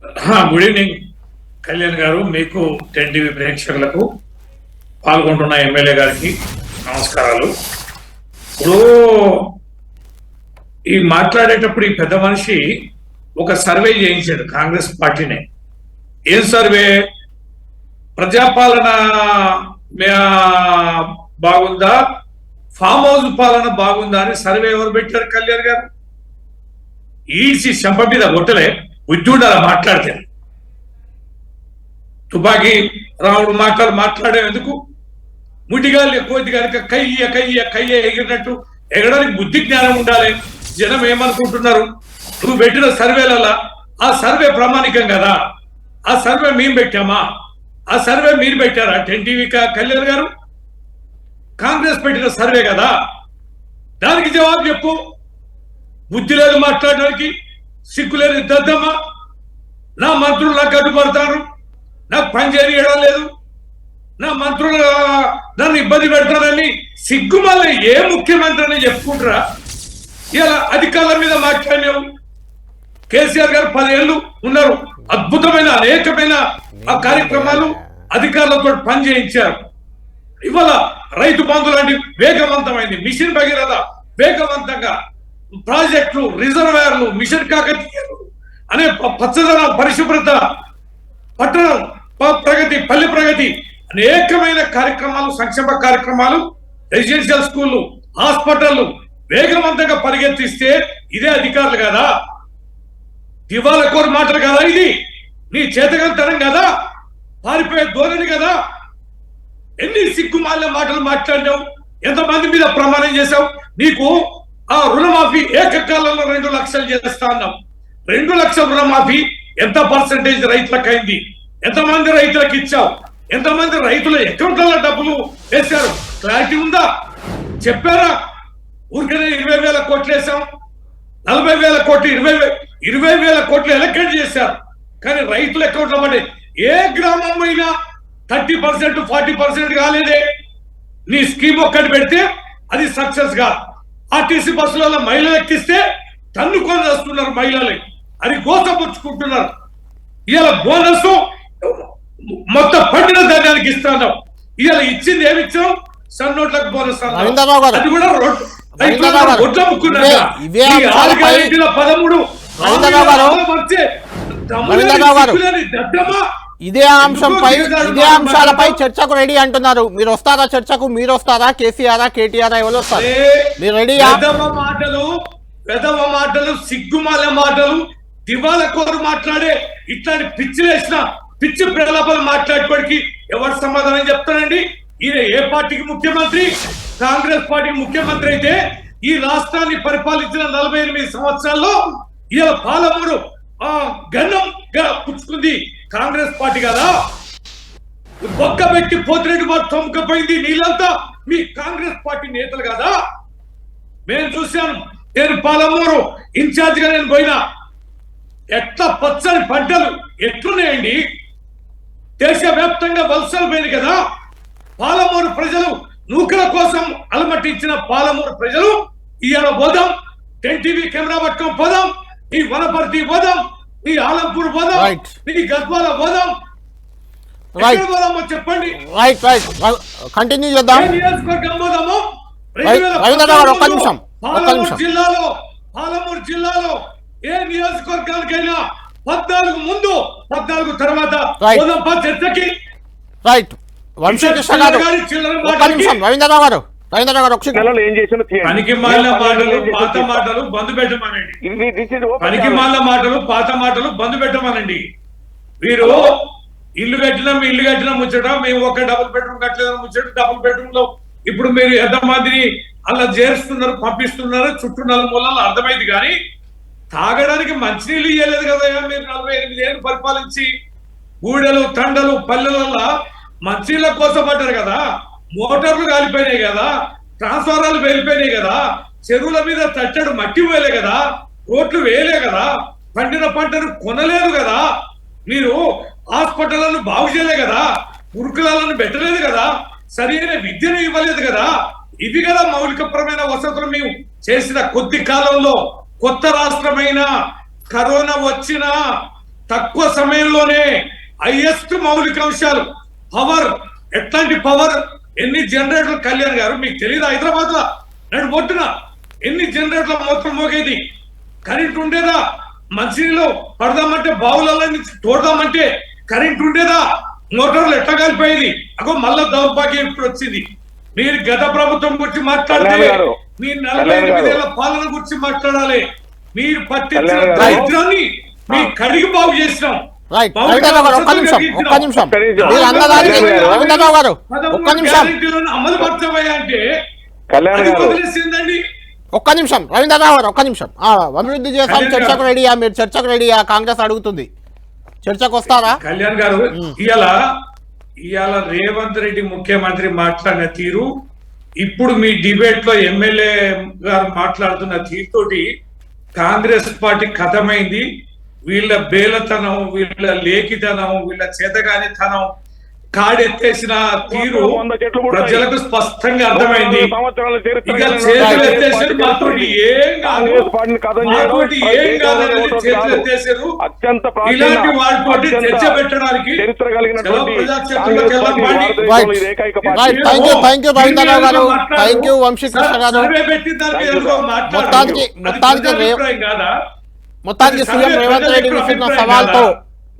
Good evening Kalyan గారు, మీకు 10 TV ప్రేక్షకులకు, పాల్గొంటున్న ఎమ్మెల్యే గారికి నమస్కారాలు. ఇప్పుడు ఈ మాట్లాడేటప్పుడు ఈ పెద్ద మనిషి ఒక సర్వే చేయించాడు కాంగ్రెస్ పార్టీనే. ఏం సర్వే? ప్రజాపాలన బాగుందా, ఫామ్ హౌస్ పాలన బాగుందా అని సర్వే ఎవరు పెట్టారు? కళ్యాణ్ గారు. ఈసి చెంప మీద కొట్టలే, ఉద్యోగాలు మాట్లాడితే తుపాకీ రావుడు మాట్లాడేందుకు ముటిగాళ్ళు ఎక్కువ కనుక కయ్య ఎగిరినట్టు ఎగడానికి బుద్ధి జ్ఞానం ఉండాలి. జనం ఏమనుకుంటున్నారు? నువ్వు పెట్టిన సర్వేలలో ఆ సర్వే ప్రామాణికం కదా? ఆ సర్వే మేము పెట్టామా? ఆ సర్వే మీరు పెట్టారా? 10 టీవీ కళ్యాణ్ గారు, కాంగ్రెస్ పెట్టిన సర్వే కదా, దానికి జవాబు చెప్పు. బుద్ధి లేదు మాట్లాడడానికి, సిగ్గులేదు దద్దమ్మా. నా మంత్రులు నాకు అడ్డుపడతారు, నాకు పని చేయడం లేదు, నా మంత్రులు నన్ను ఇబ్బంది పెడతారని సిగ్గు మళ్ళీ ఏ ముఖ్యమంత్రిని చెప్పుకుంటారా? ఇలా అధికారుల మీద మాట్లాడినావు. కేసీఆర్ గారు 10 ఏళ్ళు ఉన్నారు, అద్భుతమైన అనేకమైన ఆ కార్యక్రమాలు అధికారులతో పని చేయించారు. ఇవాళ రైతు బంధు లాంటి వేగవంతమైంది, మిషన్ భగీరథ వేగవంతంగా, ప్రాజెక్టులు, రిజర్వాయర్లు, మిషన్ కాకతీయలు అనే పచ్చదనం, పరిశుభ్రత, పట్టణం ప్రగతి, పల్లె ప్రగతి, అనేకమైన కార్యక్రమాలు, సంక్షేమ కార్యక్రమాలు, రెసిడెన్షియల్ స్కూళ్ళు, హాస్పిటళ్లు వేగవంతంగా పరిగెత్తిస్తే ఇదే అధికారులు కదా? దివాల కోరు మాటలు కదా ఇది? నీ చేతగంతనం కదా? పారిపోయే ధోరణి కదా? ఎన్ని సిగ్గుమాల మాటలు మాట్లాడినావు? ఎంతమంది మీద ప్రమాణం చేశావు? నీకు ఆ రుణమాఫీ ఏకకాలంలో 2 లక్షలు చేస్తా అన్నావు. 2 లక్షల రుణమాఫీ ఎంత పర్సెంటేజ్ రైతులకు అయింది? ఎంతమంది రైతులకు ఇచ్చావు? ఎంతమంది రైతుల అకౌంట్లలో డబ్బులు వేశారు? క్లారిటీ ఉందా? చెప్పారా? ఊరికనే 20,000 కోట్లు వేసాం, 40,000 కోట్లు, 20,000 కోట్లు ఎలక్ట్ చేశారు. కానీ రైతుల అకౌంట్లో పడే ఏ గ్రామం అయినా 30%, 40% కాలేదే. నీ స్కీమ్ ఒక్కటి పెడితే అది సక్సెస్ గా. ఆర్టీసీ బస్సులలో మహిళలు ఎక్కిస్తే తన్నుకొని వస్తున్నారు మహిళలు, అది గోసపుచ్చుకుంటున్నారు. ఇవాళ బోనస్ మొత్తం పండిన ధాన్యానికి ఇస్తున్నాం. ఇవాళ ఇచ్చింది ఏమి ఇచ్చాం? సన్నోట్లకు బోనస్ అన్నాం, అది కూడా ఒడ్ల ముక్కున్నాక 13 ఇదే అంశాలపై చర్చకు రెడీ అంటున్నారు. మీరు వస్తారా చర్చకు? మీరు వస్తారా? కేసీఆర్, కేటీఆర్ ఎవరు వస్తారు? మీరు రెడీయా? పెదవ మాటలు, సిగ్గుమాల మాటలు, దివాల కోరు మాట్లాడే ఇట్లాంటి పిచ్చి ప్రలాపాలు మాట్లాడుకోవడానికి ఎవరు సమాధానం చెప్తారండి? ఈయన ఏ పార్టీకి ముఖ్యమంత్రి? కాంగ్రెస్ పార్టీకి ముఖ్యమంత్రి అయితే ఈ రాష్ట్రాన్ని పరిపాలించిన 48 సంవత్సరాల్లో ఇలా పాలమూరు గన్నంగా పుచ్చుకుంది కాంగ్రెస్ పార్టీ కదా? బొక్క పెట్టి పోతిరెడ్డి తొమ్ముకపోయింది నీళ్ళంతా మీ కాంగ్రెస్ పార్టీ నేతలు కదా? నేను చూశాను, నేను పాలమూరు ఇన్ఛార్జ్ గా నేను పోయినా, ఎట్లా పచ్చని పంటలు ఎట్లున్నాయండి. దేశవ్యాప్తంగా వలసలు పోయింది కదా. పాలమూరు ప్రజలు నూకల కోసం అలమటించిన పాలమూరు ప్రజలు ఇవాళ పోదాం, 10 టీవీ కెమెరా పట్టుకొని పోదాం, నీ వనపర్తి పోదాం, నీ ఆలంపూర్ పోదాం, నీ గద్వాల పోదాం, పోదామో చెప్పండి. కంటిన్యూ చేద్దాం. నియోజకవర్గం పోదాము. పాలమూరు జిల్లాలో ఏ నియోజకవర్గానికైనా 14 ముందు 14 తర్వాత పోదాంపా చర్చకి. రైట్. వంశీకృష్ణ గారు ఒక్క నిమిషం. రవీంద్రరావు గారు పనికి మాలిన మాటలు, పాత మాటలు బంధు పెట్టమనండి. పనికి మాలిన మాటలు, పాత మాటలు బంధు పెట్టమనండి. మీరు ఇల్లు కట్టినా ముచ్చట, మేము ఒక డబుల్ బెడ్రూమ్ కట్టలేదని ముచ్చట. డబుల్ బెడ్రూమ్ లో ఇప్పుడు మీరు ఎంతమందిని అలా చేరుస్తున్నారు, పంపిస్తున్నారు, చుట్టూ 4 మూలలు అర్థమైంది. కానీ తాగడానికి మంచినీళ్ళు ఇవ్వలేదు కదా మీరు 48 ఏళ్ళు పరిపాలించి. ఊడలు, తండలు, పల్లెలలో మంచినీళ్ళ కోసం పడ్డారు కదా. మోటార్లు కాలిపోయినాయి కదా, ట్రాన్స్ఫార్మర్లు వెళ్ళిపోయినాయి కదా, చెరువుల మీద తట్టడు మట్టి వేయలే కదా, రోడ్లు వేయలే కదా, పండిన పంటను కొనలేదు కదా, మీరు హాస్పిటళ్లను బాగు చేయలే కదా, గురుకులాలను పెట్టలేదు కదా, సరైన విద్యను ఇవ్వలేదు కదా. ఇవి కదా మౌలికపరమైన వసతులు మేము చేసిన కొద్ది కాలంలో. కొత్త రాష్ట్రమైన కరోనా వచ్చినా తక్కువ సమయంలోనే హైయెస్ట్ మౌలిక అంశాలు పవర్, ఎట్లాంటి పవర్, ఎన్ని జనరేటర్లు కళ్యాణ్ గారు మీకు తెలియదు? హైదరాబాద్ లో నడు పొట్టున ఎన్ని జనరేటర్ల మొత్తం మోగేది, కరెంట్ ఉండేదా? మంచినీళ్ళు పడదామంటే బావులలో నుంచి తోడదామంటే కరెంట్ ఉండేదా? మోటార్లు ఎట్లా కలిపోయేది? అగో మళ్ళా దౌర్భాగ్యం ఇప్పుడు వచ్చింది. మీరు గత ప్రభుత్వం గురించి మాట్లాడితే మీ 45 పాలన గురించి మాట్లాడాలి. మీరు పట్టించిన దరిద్రాన్ని మీ కడిగి బాగు చేసినాం. అమలు పరచబోయా అంటే వదిలేసిందండి. ఒక్క నిమిషం రవీంద్రరావు గారు, ఒక్క నిమిషం. అభివృద్ధి చేస్తాం, చర్చకు రెడీయా? మీరు చర్చకు రెడీయా? కాంగ్రెస్ అడుగుతుంది, చర్చకు వస్తారా? కళ్యాణ్ గారు, ఇవాళ రేవంత్ రెడ్డి ముఖ్యమంత్రి మాట్లాడిన తీరు, ఇప్పుడు మీ డిబేట్ లో ఎమ్మెల్యే గారు మాట్లాడుతున్న తీరుతోటి కాంగ్రెస్ పార్టీ ఖతమైంది. వీళ్ళ బేలతనం, వీళ్ళ లేఖితనం, వీళ్ళ చేతగానితనం, కాడెత్తేసిన తీరు ప్రజలకు స్పష్టంగా అర్థమైంది. ఇక చేతులు ఎత్తేసారు, మాతోటి ఏం కాదు, మాతోటి ఏం కాదని చేతులు ఎత్తేసారు. ఇలాంటి వాటితోటి చర్చ పెట్టడానికి మొత్తానికి సీఎం రేవంత్ రెడ్డి విసిరిన సవాల్తో